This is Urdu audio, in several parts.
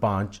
5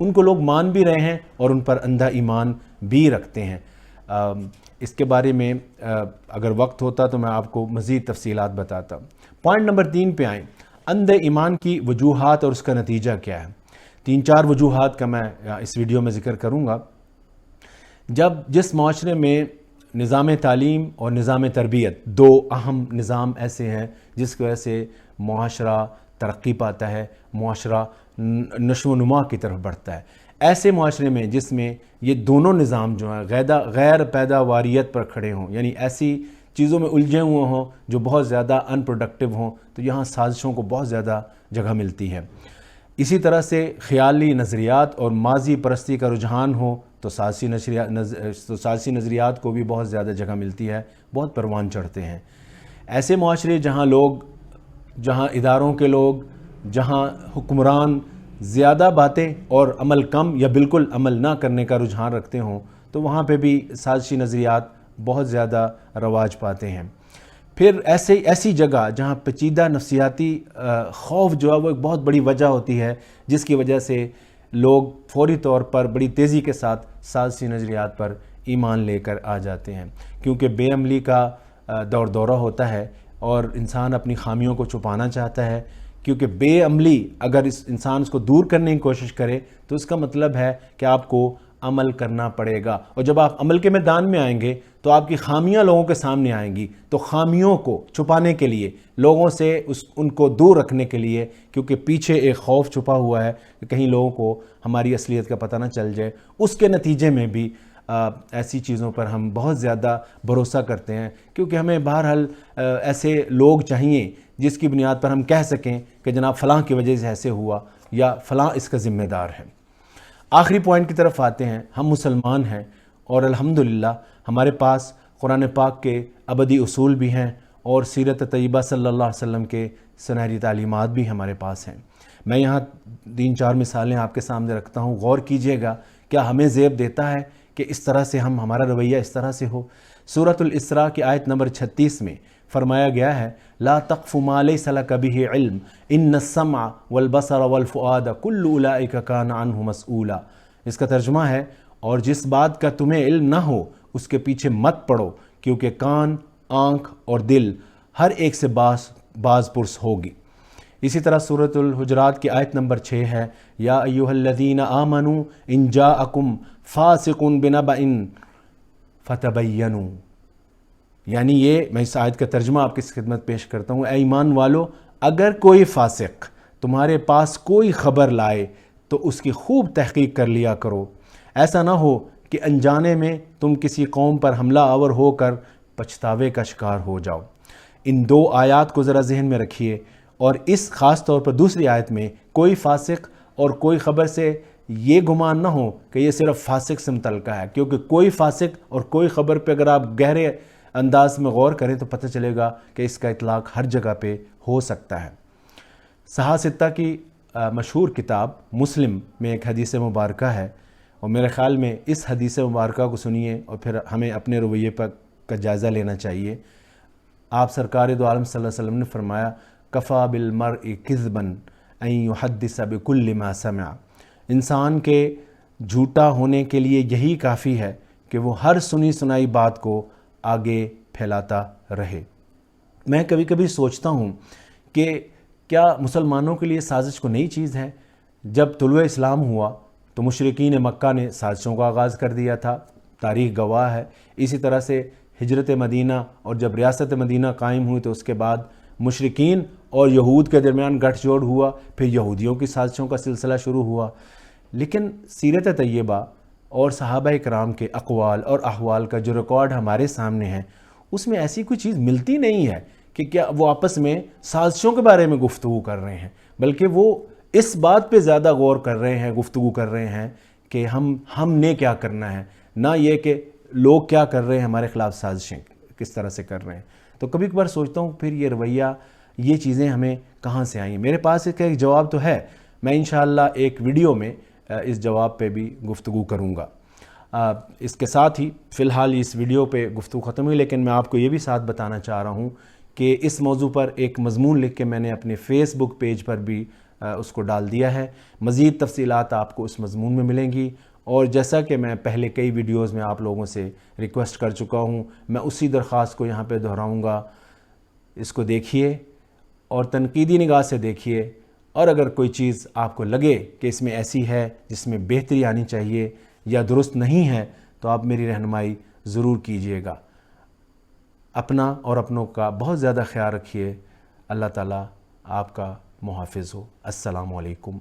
ان کو لوگ مان بھی رہے ہیں اور ان پر اندھا ایمان بھی رکھتے ہیں۔ اس کے بارے میں اگر وقت ہوتا تو میں آپ کو مزید تفصیلات بتاتا۔ پوائنٹ نمبر 3 پہ آئیں، اندھے ایمان کی وجوہات اور اس کا نتیجہ کیا ہے۔ 3-4 وجوہات کا میں اس ویڈیو میں ذکر کروں گا۔ جس معاشرے میں نظام تعلیم اور نظام تربیت 2 اہم نظام ایسے ہیں جس کی وجہ سے معاشرہ ترقی پاتا ہے، معاشرہ نشو و نما کی طرف بڑھتا ہے، ایسے معاشرے میں جس میں یہ دونوں نظام جو ہیں غیر پیداواریت پر کھڑے ہوں، یعنی ایسی چیزوں میں الجھے ہوئے ہوں جو بہت زیادہ ان پروڈکٹیو ہوں، تو یہاں سازشوں کو بہت زیادہ جگہ ملتی ہے۔ اسی طرح سے خیالی نظریات اور ماضی پرستی کا رجحان ہو تو سازشی نظریات کو بھی بہت زیادہ جگہ ملتی ہے، بہت پروان چڑھتے ہیں۔ ایسے معاشرے جہاں اداروں کے لوگ، جہاں حکمران زیادہ باتیں اور عمل کم یا بالکل عمل نہ کرنے کا رجحان رکھتے ہوں، تو وہاں پہ بھی سازشی نظریات بہت زیادہ رواج پاتے ہیں۔ پھر ایسی جگہ جہاں پیچیدہ نفسیاتی خوف جو ہے وہ ایک بہت بڑی وجہ ہوتی ہے، جس کی وجہ سے لوگ فوری طور پر بڑی تیزی کے ساتھ سازشی نظریات پر ایمان لے کر آ جاتے ہیں، کیونکہ بے عملی کا دورہ ہوتا ہے اور انسان اپنی خامیوں کو چھپانا چاہتا ہے، کیونکہ بے عملی اگر انسان اس کو دور کرنے کی کوشش کرے تو اس کا مطلب ہے کہ آپ کو عمل کرنا پڑے گا، اور جب آپ عمل کے میدان میں آئیں گے تو آپ کی خامیاں لوگوں کے سامنے آئیں گی، تو خامیوں کو چھپانے کے لیے، لوگوں سے ان کو دور رکھنے کے لیے، کیونکہ پیچھے ایک خوف چھپا ہوا ہے کہ کہیں لوگوں کو ہماری اصلیت کا پتہ نہ چل جائے، اس کے نتیجے میں بھی ایسی چیزوں پر ہم بہت زیادہ بھروسہ کرتے ہیں، کیونکہ ہمیں بہرحال ایسے لوگ چاہیے جس کی بنیاد پر ہم کہہ سکیں کہ جناب فلاں کی وجہ سے ایسے ہوا یا فلاں اس کا ذمہ دار ہے۔ آخری پوائنٹ کی طرف آتے ہیں، ہم مسلمان ہیں اور الحمدللہ ہمارے پاس قرآن پاک کے ابدی اصول بھی ہیں اور سیرت طیبہ صلی اللہ علیہ وسلم کے سنہری تعلیمات بھی ہمارے پاس ہیں۔ میں یہاں 3-4 مثالیں آپ کے سامنے رکھتا ہوں، غور کیجئے گا کیا ہمیں زیب دیتا ہے کہ اس طرح سے ہمارا رویہ اس طرح سے ہو۔ سورۃ الاسراء کی آیت نمبر 36 میں فرمایا گیا ہے، لا تقف ما لیس لک بہ علم ان السمع والبصر والفؤاد کل اولئک کان عنہ مسئولا۔ اس کا ترجمہ ہے، اور جس بات کا تمہیں علم نہ ہو اس کے پیچھے مت پڑو، کیونکہ کان، آنکھ اور دل ہر ایک سے باز پرس ہوگی۔ اسی طرح سورۃ الحجرات کی آیت نمبر 6 ہے، یا ایھا الذین آمنوا ان جاءکم فاسق بنبأ فتبینوا، یعنی میں اس آیت کا ترجمہ آپ کی خدمت پیش کرتا ہوں، اے ایمان والو، اگر کوئی فاسق تمہارے پاس کوئی خبر لائے تو اس کی خوب تحقیق کر لیا کرو، ایسا نہ ہو کہ انجانے میں تم کسی قوم پر حملہ آور ہو کر پچھتاوے کا شکار ہو جاؤ۔ ان 2 آیات کو ذرا ذہن میں رکھیے، اور اس خاص طور پر دوسری آیت میں کوئی فاسق اور کوئی خبر سے یہ گمان نہ ہو کہ یہ صرف فاسق سے متعلقہ ہے، کیونکہ کوئی فاسق اور کوئی خبر پہ اگر آپ گہرے انداز میں غور کریں تو پتہ چلے گا کہ اس کا اطلاق ہر جگہ پہ ہو سکتا ہے۔ صحاح ستہ کی مشہور کتاب مسلم میں ایک حدیث مبارکہ ہے، اور میرے خیال میں اس حدیث مبارکہ کو سنیے اور پھر ہمیں اپنے رویے کا جائزہ لینا چاہیے۔ آپ سرکار دو عالم صلی اللہ علیہ وسلم نے فرمایا، کفا بالمرء کذبا ان یحدث بکل ما سمع، انسان کے جھوٹا ہونے کے لیے یہی کافی ہے کہ وہ ہر سنی سنائی بات کو آگے پھیلاتا رہے۔ میں کبھی کبھی سوچتا ہوں کہ کیا مسلمانوں کے لیے سازش کو نئی چیز ہے؟ جب طلوع اسلام ہوا تو مشرکین مکہ نے سازشوں کا آغاز کر دیا تھا، تاریخ گواہ ہے۔ اسی طرح سے ہجرت مدینہ اور جب ریاست مدینہ قائم ہوئی تو اس کے بعد مشرکین اور یہود کے درمیان گٹھ جوڑ ہوا، پھر یہودیوں کی سازشوں کا سلسلہ شروع ہوا۔ لیکن سیرت طیبہ اور صحابہ کرام کے اقوال اور احوال کا جو ریکارڈ ہمارے سامنے ہے، اس میں ایسی کوئی چیز ملتی نہیں ہے کہ کیا وہ آپس میں سازشوں کے بارے میں گفتگو کر رہے ہیں، بلکہ وہ اس بات پہ زیادہ غور کر رہے ہیں، گفتگو کر رہے ہیں کہ ہم نے کیا کرنا ہے، نہ یہ کہ لوگ کیا کر رہے ہیں، ہمارے خلاف سازشیں کس طرح سے کر رہے ہیں۔ تو کبھی کبھار سوچتا ہوں پھر یہ رویہ، یہ چیزیں ہمیں کہاں سے آئیں؟ میرے پاس ایک جواب تو ہے، میں انشاءاللہ ایک ویڈیو میں اس جواب پہ بھی گفتگو کروں گا۔ اس کے ساتھ ہی فی الحال اس ویڈیو پہ گفتگو ختم ہوئی، لیکن میں آپ کو یہ بھی ساتھ بتانا چاہ رہا ہوں کہ اس موضوع پر ایک مضمون لکھ کے میں نے اپنے فیس بک پیج پر بھی اس کو ڈال دیا ہے۔ مزید تفصیلات آپ کو اس مضمون میں ملیں گی، اور جیسا کہ میں پہلے کئی ویڈیوز میں آپ لوگوں سے ریکویسٹ کر چکا ہوں، میں اسی درخواست کو یہاں پہ دہراؤں گا۔ اس کو دیکھیے اور تنقیدی نگاہ سے دیکھیے، اور اگر کوئی چیز آپ کو لگے کہ اس میں ایسی ہے جس میں بہتری آنی چاہیے یا درست نہیں ہے، تو آپ میری رہنمائی ضرور کیجیے گا۔ اپنا اور اپنوں کا بہت زیادہ خیال رکھیے۔ اللہ تعالیٰ آپ کا محافظ ہو۔ السلام علیکم۔